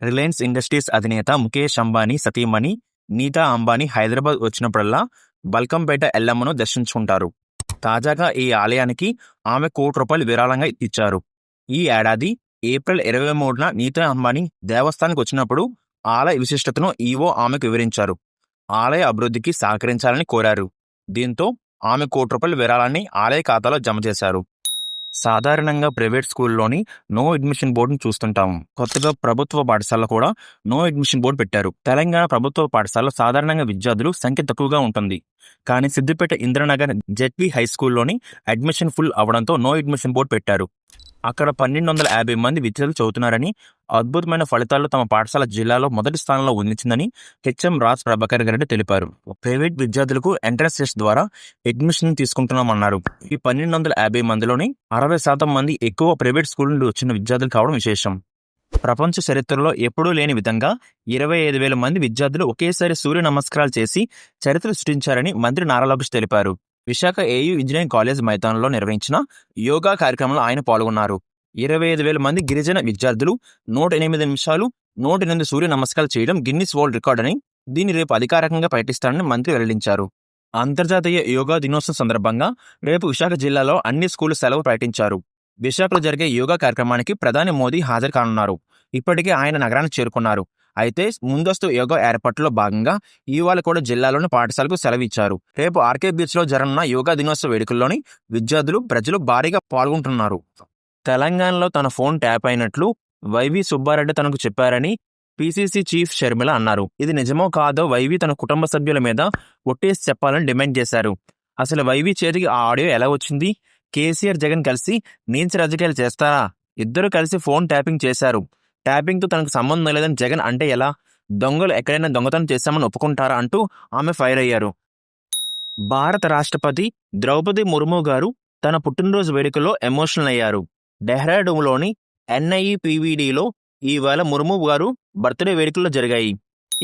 Reliance industries అధినేత ముఖేష్ అంబానీ సతీమణి నీతా అంబానీ హైదరాబాద్ వచ్చినప్పుడల్లా బల్కంపేట ఎల్లమ్మను దర్శించుకుంటారు. తాజాగా ఈ ఆలయానికి ఆమె ₹1,00,00,000 విరాళంగా ఇచ్చారు. ఈ ఏడాది ఏప్రిల్ 23న నీతా అంబానీ దేవస్థానానికి వచ్చినప్పుడు ఆలయ విశిష్టతను ఈవో ఆమెకు వివరించారు. ఆలయ అభివృద్ధికి సహకరించాలని కోరారు. దీంతో ఆమె ₹1,00,00,000 విరాళాన్ని ఆలయ ఖాతాలో జమ చేశారు. సాధారణంగా ప్రైవేట్ స్కూల్లోని నో అడ్మిషన్ బోర్డును చూస్తుంటాము. కొత్తగా ప్రభుత్వ పాఠశాలలో కూడా నో అడ్మిషన్ బోర్డు పెట్టారు. తెలంగాణ ప్రభుత్వ పాఠశాలలో సాధారణంగా విద్యార్థులు సంఖ్య తక్కువగా ఉంటుంది. కానీ సిద్దిపేట ఇంద్రనగర్ జెడ్పీ హై స్కూల్లోని అడ్మిషన్ ఫుల్ అవడంతో నో అడ్మిషన్ బోర్డు పెట్టారు. అక్కడ 1,250 మంది విద్యార్థులు చదువుతున్నారని, అద్భుతమైన ఫలితాల్లో తమ పాఠశాల జిల్లాలో మొదటి స్థానంలో ఉండిందని హెచ్ఎం రాజ్ ప్రభాకర్ రెడ్డి తెలిపారు. ప్రైవేట్ విద్యార్థులకు ఎంట్రన్స్ టెస్ట్ ద్వారా అడ్మిషన్ తీసుకుంటున్నామన్నారు. ఈ 1,250 మందిలోని 60% మంది ఎక్కువ ప్రైవేట్ స్కూల్ నుండి వచ్చిన విద్యార్థులు కావడం విశేషం. ప్రపంచ చరిత్రలో ఎప్పుడూ లేని విధంగా 25,000 మంది విద్యార్థులు ఒకేసారి సూర్య నమస్కారాలు చేసి చరిత్ర సృష్టించారని మంత్రి నారా లోకేష్ తెలిపారు. విశాఖ ఏయూ ఇంజనీరింగ్ కాలేజ్ మైదానంలో నిర్వహించిన యోగా కార్యక్రమంలో ఆయన పాల్గొన్నారు. 25,000 మంది గిరిజన విద్యార్థులు 108 నిమిషాలు 108 సూర్య నమస్కారాలు చేయడం గిన్నిస్ వరల్డ్ రికార్డ్ అని, దీన్ని రేపు అధికారికంగా ప్రకటిస్తారని మంత్రి వెల్లడించారు. అంతర్జాతీయ యోగా దినోత్సవం సందర్భంగా రేపు విశాఖ జిల్లాలో అన్ని స్కూళ్లు సెలవు ప్రకటించారు. విశాఖలో జరిగే యోగా కార్యక్రమానికి ప్రధాని మోదీ హాజరు కానున్నారు. ఇప్పటికే ఆయన నగరానికి చేరుకున్నారు. అయితే ముందస్తు యోగా ఏర్పాట్లో భాగంగా ఇవాళ కూడా జిల్లాలోని పాఠశాలకు సెలవు ఇచ్చారు. రేపు ఆర్కే బీచ్లో జరగనున్న యోగా దినోత్సవ వేడుకల్లోని విద్యార్థులు ప్రజలు భారీగా పాల్గొంటున్నారు. తెలంగాణలో తన ఫోన్ ట్యాప్ అయినట్లు వైవి సుబ్బారెడ్డి తనకు చెప్పారని పీసీసీ చీఫ్ షర్మిల అన్నారు. ఇది నిజమో కాదో వైవి తన కుటుంబ సభ్యుల మీద ఒట్టేసి చెప్పాలని డిమాండ్ చేశారు. అసలు వైవి చేతికి ఆ ఆడియో ఎలా వచ్చింది? కేసీఆర్ జగన్ కలిసి నీచ రాజకీయాలు చేస్తారా? ఇద్దరు కలిసి ఫోన్ ట్యాపింగ్ చేశారు. ట్యాపింగ్తో తనకు సంబంధం లేదని జగన్ అంటే ఎలా? దొంగలు ఎక్కడైనా దొంగతనం చేశామని ఒప్పుకుంటారా అంటూ ఆమె ఫైర్ అయ్యారు. భారత రాష్ట్రపతి ద్రౌపది ముర్ము గారు తన పుట్టినరోజు వేడుకలో ఎమోషనల్ అయ్యారు. డెహ్రాడూన్లోని NIPVDలో ఈవేళ ముర్ము గారు బర్త్డే వేడుకల్లో జరిగాయి.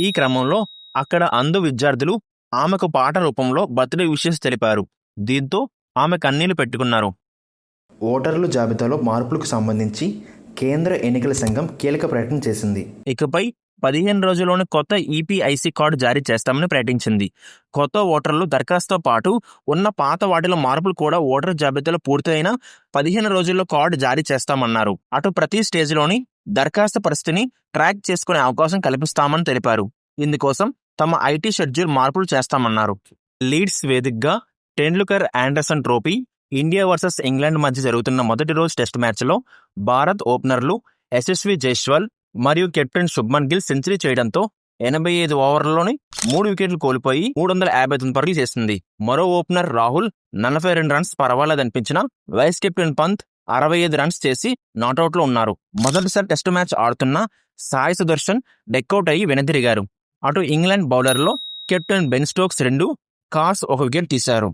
ఈ క్రమంలో అక్కడ అంధ విద్యార్థులు ఆమెకు పాట రూపంలో బర్త్డే విషెస్ తెలిపారు. దీంతో ఆమె కన్నీళ్లు పెట్టుకున్నారు. ఓటర్ల జాబితాలో మార్పులకు సంబంధించి కేంద్ర ఎన్నికల సంఘం కీలక ప్రకటన చేసింది. ఇకపై 15 రోజుల్లోనే కొత్త EPIC కార్డు జారీ చేస్తామని ప్రకటించింది. కొత్త ఓటర్లు దరఖాస్తుతో పాటు ఉన్న పాత వాటిలో మార్పులు కూడా ఓటర్ జాబితాలో పూర్తయిన 15 రోజుల్లో కార్డు జారీ చేస్తామన్నారు. అటు ప్రతి స్టేజ్లోని దరఖాస్తు పరిస్థితిని ట్రాక్ చేసుకునే అవకాశం కల్పిస్తామని తెలిపారు. ఇందుకోసం తమ IT షెడ్యూల్ మార్పులు చేస్తామన్నారు. లీడ్స్ వేదికగా Tendulkar Anderson trophy India versus England మధ్య జరుగుతున్న మొదటి రోజు టెస్ట్ మ్యాచ్లో భారత్ ఓపెనర్లు యశస్వి జైస్వాల్ మరియు కెప్టెన్ శుభ్మన్ గిల్ సెంచరీ చేయడంతో 85 ఓవర్లలోని 3 వికెట్లు కోల్పోయి 359 పరుగులు చేసింది. మరో ఓపెనర్ రాహుల్ 42 రన్స్ పర్వాలేదనిపించిన వైస్ కెప్టెన్ పంత్ 65 రన్స్ చేసి నాటౌట్లో ఉన్నారు. మొదటిసారి టెస్ట్ మ్యాచ్ ఆడుతున్న సాయి సుదర్శన్ డెక్అవుట్ అయ్యి వెనుదిరిగారు. అటు ఇంగ్లాండ్ బౌలర్లో captain Ben Stokes 2, Carse 1 wicket తీశారు.